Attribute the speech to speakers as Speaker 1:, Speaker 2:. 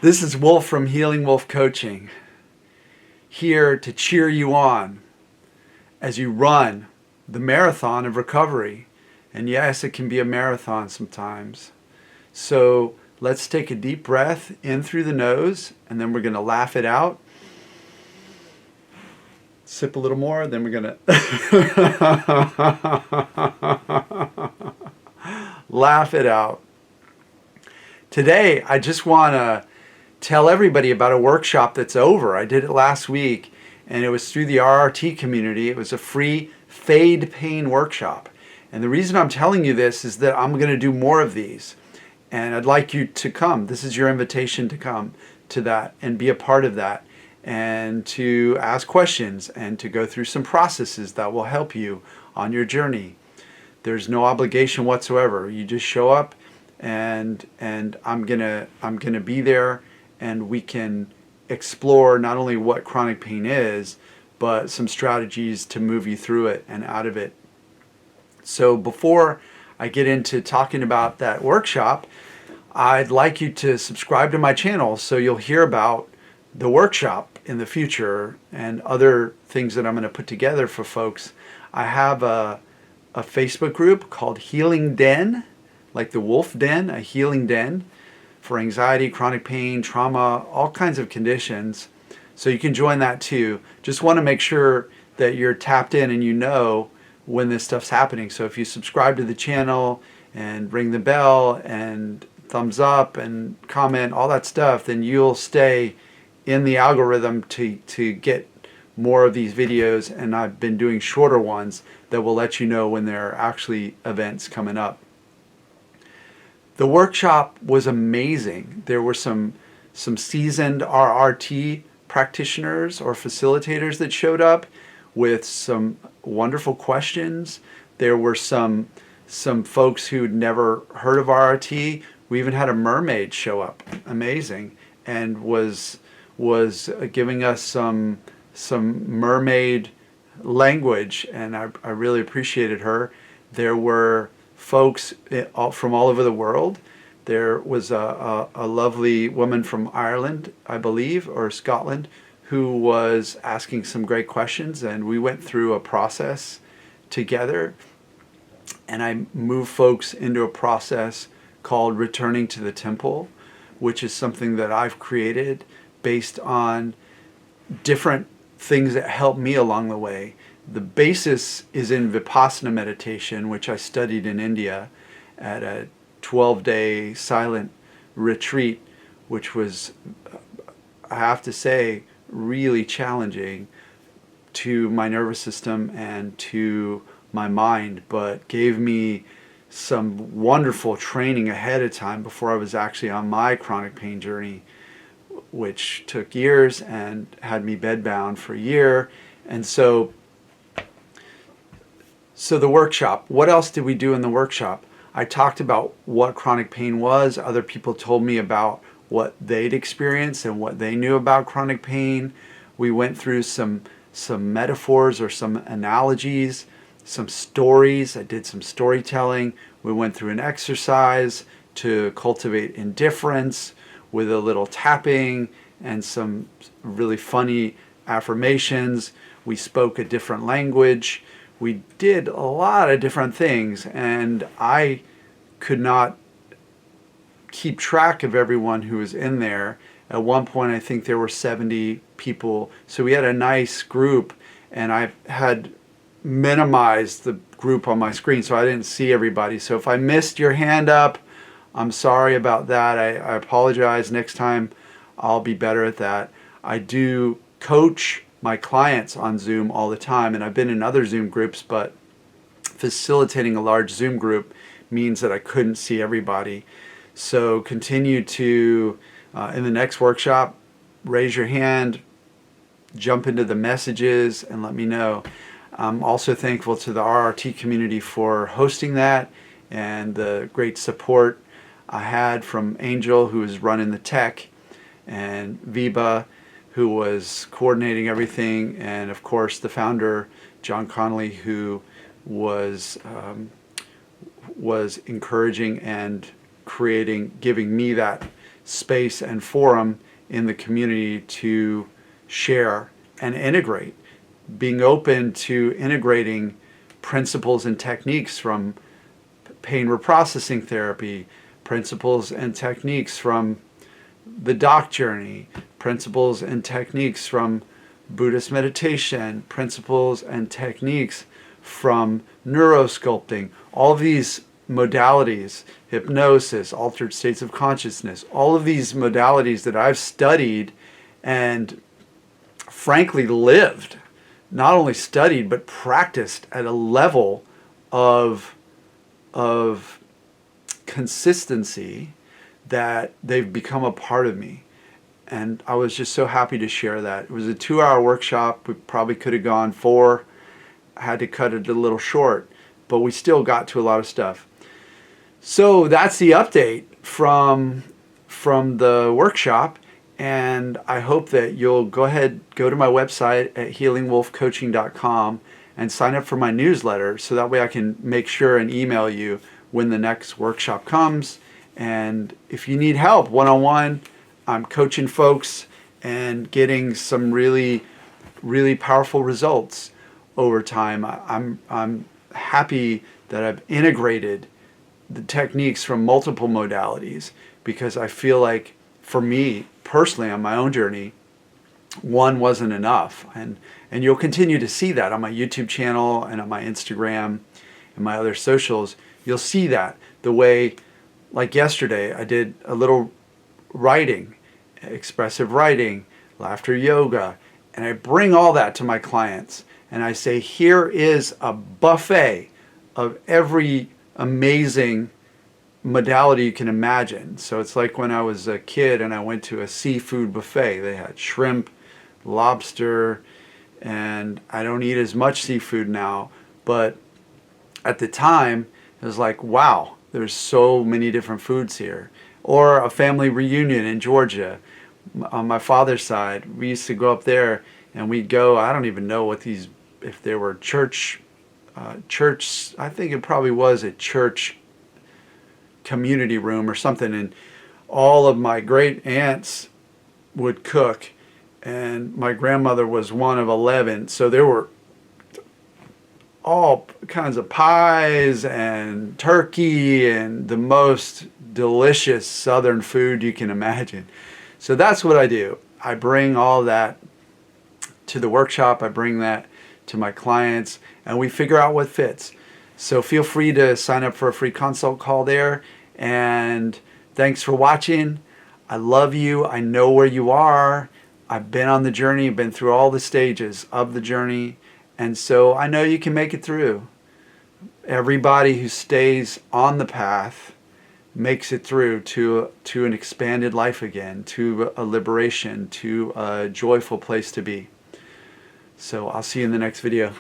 Speaker 1: This is Wolf from Healing Wolf Coaching, here to cheer you on as you run the marathon of recovery. And yes, it can be a marathon sometimes. So let's take a deep breath in through the nose, and then we're going to laugh it out. Sip a little more, then we're going to laugh it out. Today, I just want to tell everybody about a workshop that's over. I did it last week, and it was through the RRT community. It was a free fade pain workshop. And the reason I'm telling you this is that I'm going to do more of these. And I'd like you to come. This is your invitation to come to that and be a part of that, and to ask questions and to go through some processes that will help you on your journey. There's no obligation whatsoever. You just show up, and I'm gonna be there, and we can explore not only what chronic pain is, but some strategies to move you through it and out of it. So before I get into talking about that workshop, I'd like you to subscribe to my channel so you'll hear about the workshop in the future and other things that I'm going to put together for folks. I have a Facebook group called Healing Den, like the Wolf Den, a healing den for anxiety, chronic pain, trauma, all kinds of conditions. So you can join that too. Just want to make sure that you're tapped in and you know when this stuff's happening. So if you subscribe to the channel and ring the bell and thumbs up and comment, all that stuff, then you'll stay in the algorithm to get more of these videos. And I've been doing shorter ones that will let you know when there are actually events coming up. The workshop was amazing. There were some seasoned RRT practitioners or facilitators that showed up with some wonderful questions. There were some folks who'd never heard of RRT. We even had a mermaid show up, amazing, and was giving us some mermaid language, and I really appreciated her. There were folks from all over the world. There was a lovely woman from Ireland, I believe, or Scotland, who was asking some great questions, and we went through a process together, and I moved folks into a process called Returning to the Temple, which is something that I've created based on different things that helped me along the way. The basis is in Vipassana meditation, which I studied in India at a 12-day silent retreat, which was, I have to say, really challenging to my nervous system and to my mind, but gave me some wonderful training ahead of time before I was actually on my chronic pain journey, which took years and had me bedbound for a year. And so the workshop, what else did we do in the workshop? I talked about what chronic pain was. Other people told me about what they'd experienced and what they knew about chronic pain. We went through some metaphors or some analogies, some stories. I did some storytelling. We went through an exercise to cultivate indifference with a little tapping and some really funny affirmations. We spoke a different language. We did a lot of different things, and I could not keep track of everyone who was in there. At one point, I think there were 70 people. So we had a nice group, and I had minimized the group on my screen so I didn't see everybody. So if I missed your hand up, I'm sorry about that. I apologize. Next time, I'll be better at that. I do coach my clients on Zoom all the time, and I've been in other Zoom groups, but facilitating a large Zoom group means that I couldn't see everybody. So continue to, in the next workshop, raise your hand, jump into the messages, and let me know. I'm also thankful to the RRT community for hosting that and the great support I had from Angel, who was running the tech, and Viba, who was coordinating everything, and of course the founder, John Connolly, who was encouraging and giving me that space and forum in the community to share and integrate, being open to integrating principles and techniques from pain reprocessing therapy, principles and techniques from the doc journey, principles and techniques from Buddhist meditation, principles and techniques from neurosculpting, all of these modalities, hypnosis, altered states of consciousness, all of these modalities that I've studied and frankly lived, not only studied but practiced at a level of consistency that they've become a part of me. And I was just so happy to share that. It was a 2-hour workshop. We probably could have gone 4. I had to cut it a little short, but we still got to a lot of stuff. So that's the update from the workshop. And I hope that you'll go to my website at healingwolfcoaching.com and sign up for my newsletter, so that way I can make sure and email you when the next workshop comes. And if you need help one-on-one, I'm coaching folks and getting some really, really powerful results over time. I'm happy that I've integrated the techniques from multiple modalities, because I feel like for me personally on my own journey, one wasn't enough. And you'll continue to see that on my YouTube channel and on my Instagram and my other socials. You'll see that the way, like yesterday, I did a little writing, expressive writing, laughter yoga, and I bring all that to my clients. And I say, here is a buffet of every amazing modality you can imagine. So it's like when I was a kid and I went to a seafood buffet. They had shrimp, lobster, and I don't eat as much seafood now, but at the time it was like, wow, there's so many different foods here. Or a family reunion in Georgia on my father's side. We used to go up there and we'd go, I don't even know what these, if they were church, I think it probably was a church community room or something, and all of my great aunts would cook, and my grandmother was one of 11, so there were all kinds of pies and turkey and the most delicious southern food you can imagine. So that's what I do. I bring all that to the workshop, I bring that to my clients, and we figure out what fits. So feel free to sign up for a free consult call there. And thanks for watching. I love you. I know where you are. I've been on the journey, been through all the stages of the journey. And so I know you can make it through. Everybody who stays on the path makes it through to an expanded life again, to a liberation, to a joyful place to be. So I'll see you in the next video.